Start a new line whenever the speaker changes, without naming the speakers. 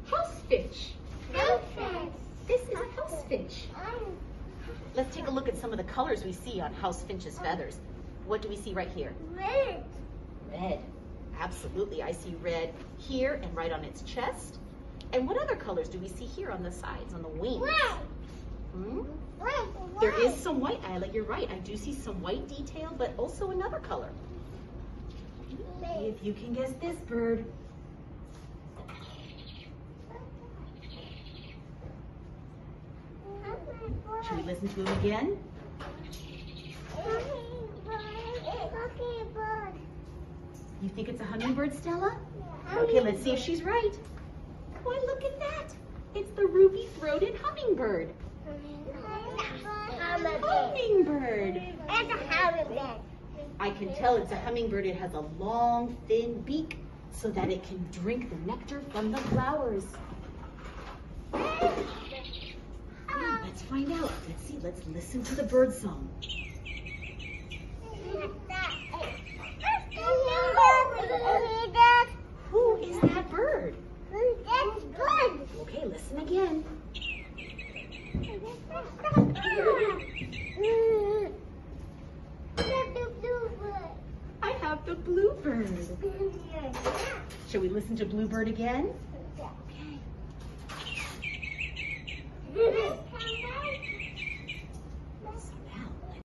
House finch. This is a house finch. Let's take a look at some of the colors we see on house finch's feathers. What do we see right here?
Red.
Red. Absolutely. I see red here and right on its chest. And what other colors do we see here on the sides, on the wings?
White.
There is some white, Isla. You're right. I do see some white detail, but also another color. If you can guess this bird. Should we listen to him again? You think it's a hummingbird, Stella? Okay, let's see if she's right. Boy, look at that. It's the ruby-throated hummingbird. Hummingbird.
It's a hummingbird.
I can tell it's a hummingbird. It has a long, thin beak so that it can drink the nectar from the flowers. Let's find out. Let's see. Let's listen to the bird song. Who is that bird?
That's good.
Okay, listen again. I have the bluebird. Shall we listen to bluebird again? Okay.